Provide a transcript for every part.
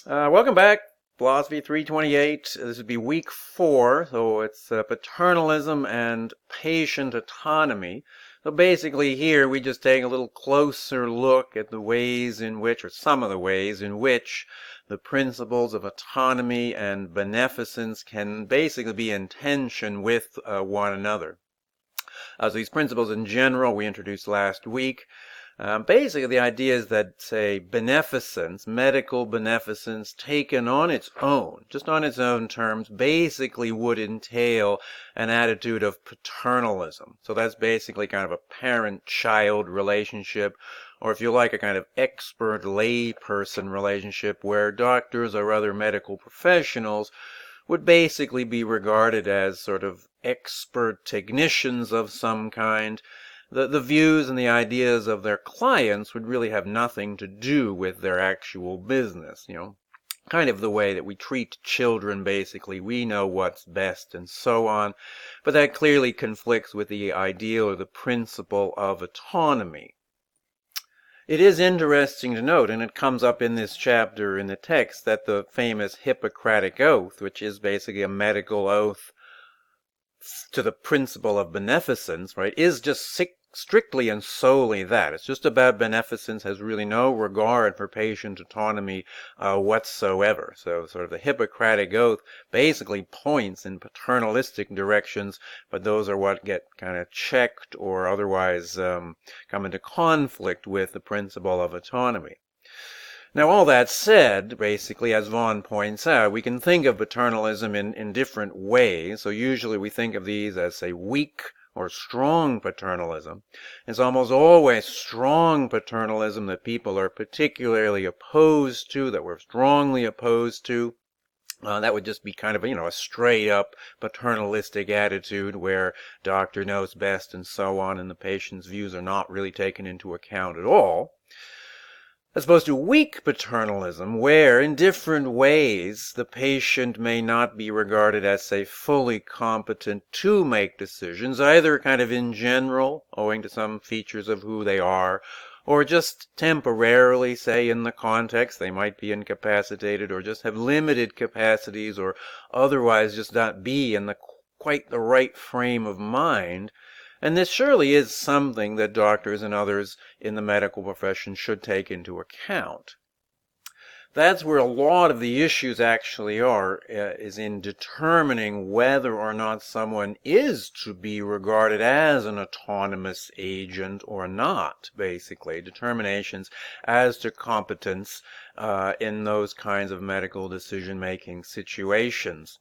Welcome back, Philosophy 328. This would be week 4, so it's paternalism and patient autonomy. So basically here we just take a little closer look at the ways in which, or some of the ways in which, the principles of autonomy and beneficence can basically be in tension with one another. So these principles in general we introduced last week. Basically, the idea is that, say, beneficence, medical beneficence, taken on its own, just on its own terms, basically would entail an attitude of paternalism. So that's basically kind of a parent-child relationship, or if you like, a kind of expert-lay-person relationship where doctors or other medical professionals would basically be regarded as sort of expert technicians of some kind. The views and the ideas of their clients would really have nothing to do with their actual business, kind of the way that we treat children, basically. We know what's best and so on, but that clearly conflicts with the ideal or the principle of autonomy. It is interesting to note, and it comes up in this chapter in the text, that the famous Hippocratic Oath, which is basically a medical oath to the principle of beneficence, right, is just strictly and solely that. It's just about beneficence, has really no regard for patient autonomy whatsoever. So sort of the Hippocratic Oath basically points in paternalistic directions, but those are what get kind of checked or otherwise come into conflict with the principle of autonomy. Now, all that said, basically, as Vaughan points out, we can think of paternalism in different ways. So usually we think of these as, say, weak or strong paternalism. It's almost always strong paternalism that people are particularly opposed to, that we're strongly opposed to. That would just be kind of, a straight-up paternalistic attitude where doctor knows best and so on, and the patient's views are not really taken into account at all. As opposed to weak paternalism, where in different ways the patient may not be regarded as, say, fully competent to make decisions, either kind of in general, owing to some features of who they are, or just temporarily, say, in the context, they might be incapacitated or just have limited capacities or otherwise just not be in quite the right frame of mind. And this surely is something that doctors and others in the medical profession should take into account. That's where a lot of the issues actually are, is in determining whether or not someone is to be regarded as an autonomous agent or not, basically. Determinations as to competence in those kinds of medical decision-making situations.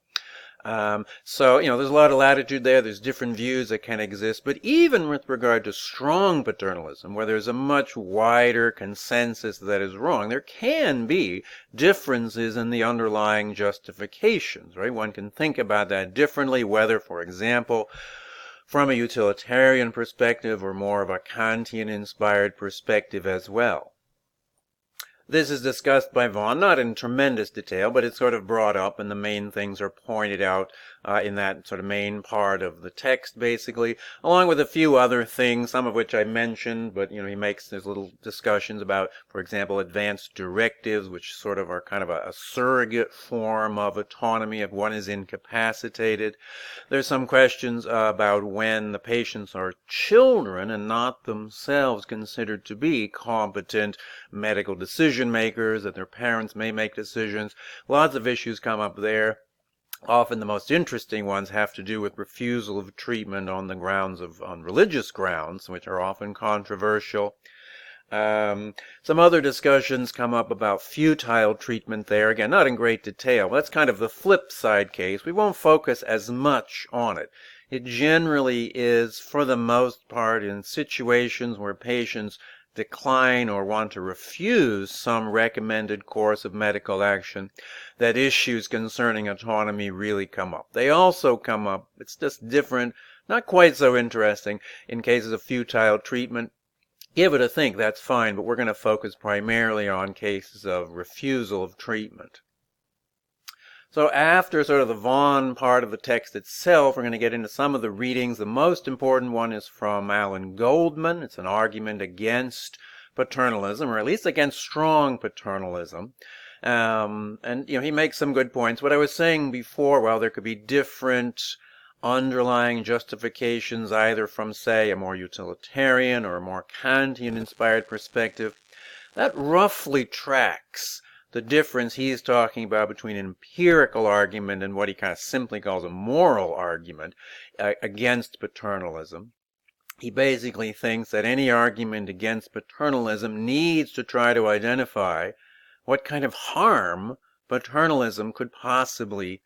So, there's a lot of latitude there. There's different views that can exist. But even with regard to strong paternalism, where there's a much wider consensus that is wrong, there can be differences in the underlying justifications, right? One can think about that differently, whether, for example, from a utilitarian perspective or more of a Kantian-inspired perspective as well. This is discussed by Vaughan, not in tremendous detail, but it's sort of brought up, and the main things are pointed out in that sort of main part of the text, basically, along with a few other things, some of which I mentioned, but, he makes these little discussions about, for example, advanced directives, which sort of are kind of a surrogate form of autonomy if one is incapacitated. There's some questions about when the patients are children and not themselves considered to be competent medical decision makers, that their parents may make decisions. Lots of issues come up there. Often the most interesting ones have to do with refusal of treatment on religious grounds, which are often controversial. Some other discussions come up about futile treatment there. Again, not in great detail. That's kind of the flip side case. We won't focus as much on it. It generally is, for the most part, in situations where patients decline or want to refuse some recommended course of medical action, that issues concerning autonomy really come up. They also come up, it's just different, not quite so interesting, in cases of futile treatment. Give it a think, that's fine, but we're going to focus primarily on cases of refusal of treatment. So after sort of the Vaughan part of the text itself, we're going to get into some of the readings. The most important one is from Alan Goldman. It's an argument against paternalism, or at least against strong paternalism. And he makes some good points. What I was saying before, well, there could be different underlying justifications, either from, say, a more utilitarian or a more Kantian-inspired perspective. That roughly tracks the difference he's talking about between an empirical argument and what he kind of simply calls a moral argument against paternalism. He basically thinks that any argument against paternalism needs to try to identify what kind of harm paternalism could possibly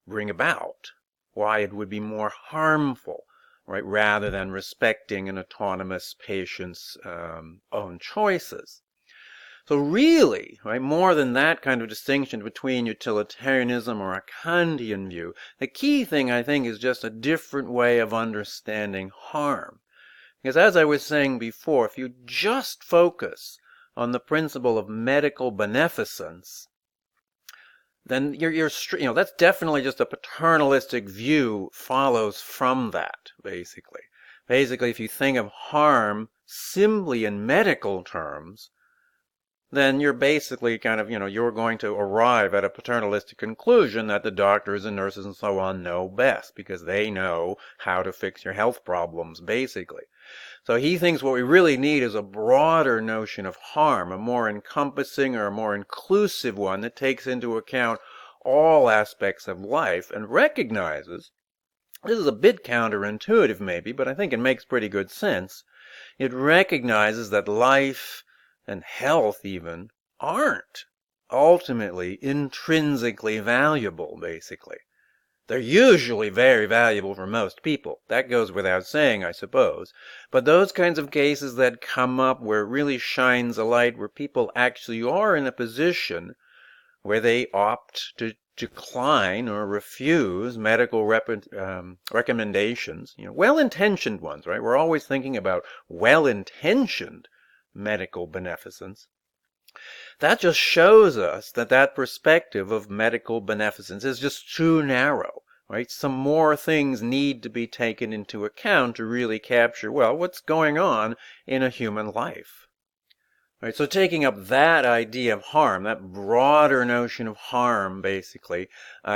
bring about, why it would be more harmful, right, rather than respecting an autonomous patient's own choices. So really, right, more than that kind of distinction between utilitarianism or a Kantian view, the key thing, I think, is just a different way of understanding harm. Because as I was saying before, if you just focus on the principle of medical beneficence, then that's definitely just a paternalistic view follows from that, basically. Basically, if you think of harm simply in medical terms, then you're basically kind of, you're going to arrive at a paternalistic conclusion that the doctors and nurses and so on know best because they know how to fix your health problems, basically. So he thinks what we really need is a broader notion of harm, a more encompassing or a more inclusive one that takes into account all aspects of life and recognizes, this is a bit counterintuitive maybe, but I think it makes pretty good sense, it recognizes that life and health even aren't ultimately intrinsically valuable, basically. They're usually very valuable for most people. That goes without saying, I suppose. But those kinds of cases that come up where it really shines a light, where people actually are in a position where they opt to decline or refuse medical recommendations, well-intentioned ones, right? We're always thinking about well-intentioned medical beneficence. That just shows us that that perspective of medical beneficence is just too narrow, right? Some more things need to be taken into account to really capture, well, what's going on in a human life. Right, so taking up that idea of harm, that broader notion of harm, basically,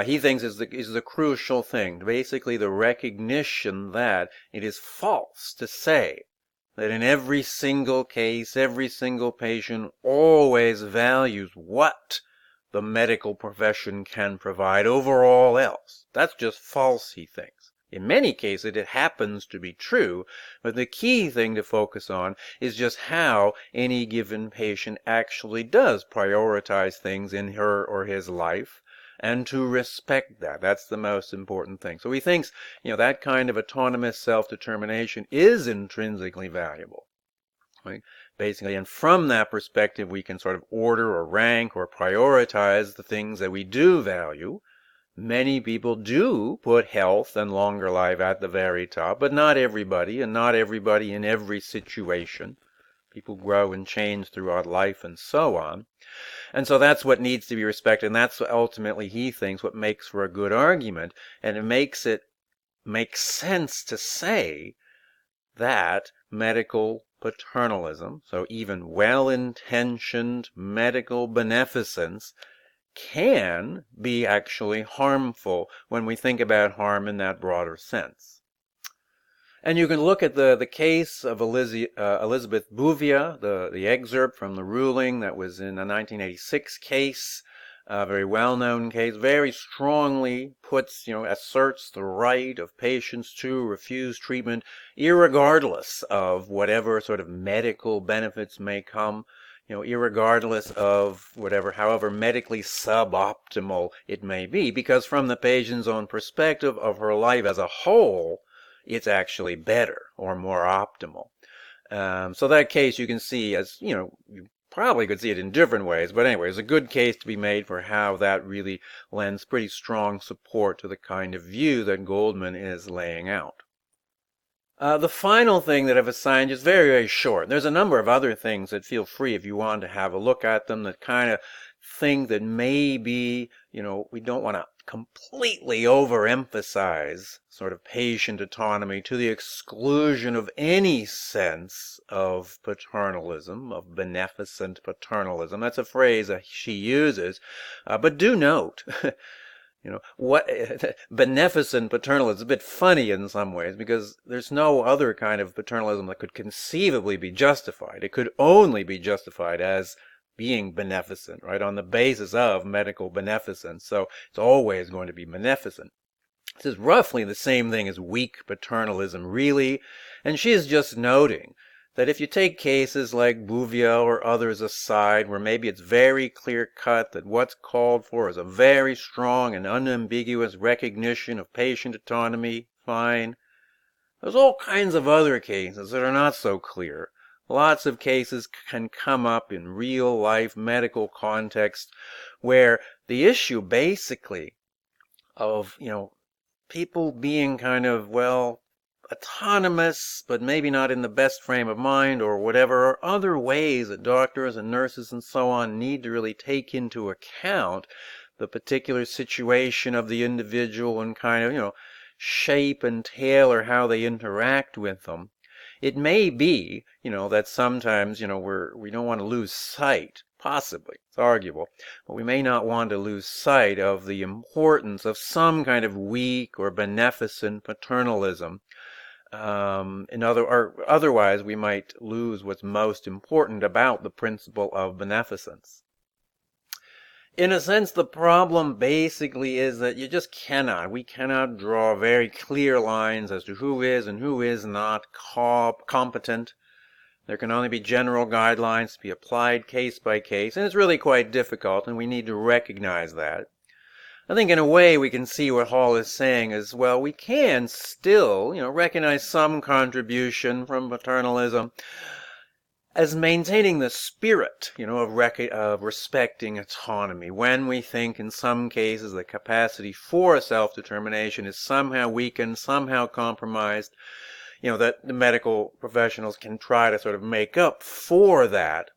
he thinks is the crucial thing. Basically, the recognition that it is false to say that in every single case, every single patient always values what the medical profession can provide over all else. That's just false, he thinks. In many cases, it happens to be true, but the key thing to focus on is just how any given patient actually does prioritize things in her or his life, and to respect that. That's the most important thing. So he thinks, that kind of autonomous self-determination is intrinsically valuable, right? Basically, and from that perspective, we can sort of order or rank or prioritize the things that we do value. Many people do put health and longer life at the very top, but not everybody, and not everybody in every situation. People grow and change throughout life and so on. And so that's what needs to be respected, and that's what ultimately he thinks what makes for a good argument, and it makes sense to say that medical paternalism, so even well-intentioned medical beneficence, can be actually harmful when we think about harm in that broader sense. And you can look at the case of Elizabeth Bouvier, the excerpt from the ruling that was in a 1986 case, a very well-known case, very strongly asserts the right of patients to refuse treatment irregardless of whatever sort of medical benefits may come, irregardless of however medically suboptimal it may be, because from the patient's own perspective of her life as a whole, it's actually better or more optimal. So that case you can see as, you probably could see it in different ways, but anyway, it's a good case to be made for how that really lends pretty strong support to the kind of view that Goldman is laying out. The final thing that I've assigned is very, very short. There's a number of other things that feel free if you want to have a look at them, that kind of think that maybe, we don't want to completely overemphasize sort of patient autonomy to the exclusion of any sense of paternalism, of beneficent paternalism. That's a phrase she uses, but do note, what beneficent paternalism is a bit funny in some ways, because there's no other kind of paternalism that could conceivably be justified. It could only be justified as being beneficent, right, on the basis of medical beneficence. So it's always going to be beneficent. This is roughly the same thing as weak paternalism, really, and she is just noting that if you take cases like Bouvier or others aside, where maybe it's very clear-cut that what's called for is a very strong and unambiguous recognition of patient autonomy, fine. There's all kinds of other cases that are not so clear. Lots of cases can come up in real-life medical context where the issue basically of, people being kind of, autonomous, but maybe not in the best frame of mind or whatever, or other ways that doctors and nurses and so on need to really take into account the particular situation of the individual and kind of, shape and tailor how they interact with them. It may be, that sometimes, we don't want to lose sight, possibly, it's arguable, but we may not want to lose sight of the importance of some kind of weak or beneficent paternalism. Otherwise, we might lose what's most important about the principle of beneficence. In a sense, the problem basically is that we cannot draw very clear lines as to who is and who is not competent. There can only be general guidelines to be applied case by case, and it's really quite difficult, and we need to recognize that. I think in a way we can see what Hall is saying as well. We can still, recognize some contribution from paternalism as maintaining the spirit, of respecting autonomy, when we think in some cases the capacity for self-determination is somehow weakened, somehow compromised, that the medical professionals can try to sort of make up for that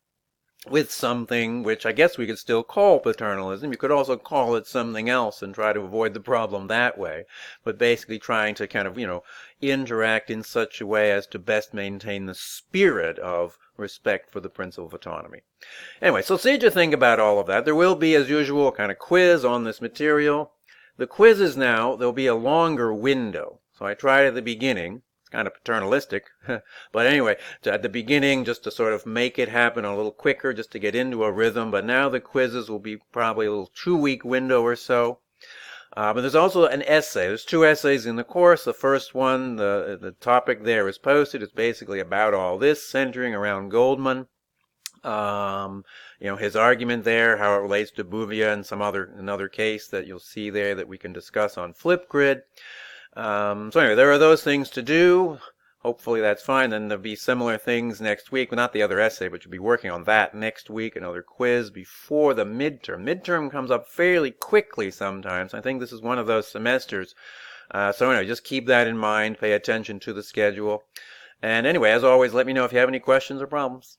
with something which I guess we could still call paternalism. You could also call it something else and try to avoid the problem that way, but basically trying to kind of, interact in such a way as to best maintain the spirit of respect for the principle of autonomy. Anyway, so see what you think about all of that. There will be, as usual, a kind of quiz on this material. The quizzes now, there'll be a longer window. So I tried at the beginning. It's kind of paternalistic. But anyway, at the beginning, just to sort of make it happen a little quicker, just to get into a rhythm. But now the quizzes will be probably a little 2-week window or so. But there's also an essay. There's 2 essays in the course. The first one, the topic there is posted. It's basically about all this, centering around Goldman. His argument there, how it relates to Bouvier and another case that you'll see there that we can discuss on Flipgrid. So anyway, there are those things to do. Hopefully that's fine. Then there'll be similar things next week. Well, not the other essay, but you'll be working on that next week. Another quiz before the midterm. Midterm comes up fairly quickly sometimes. I think this is one of those semesters. So anyway, just keep that in mind. Pay attention to the schedule. And anyway, as always, let me know if you have any questions or problems.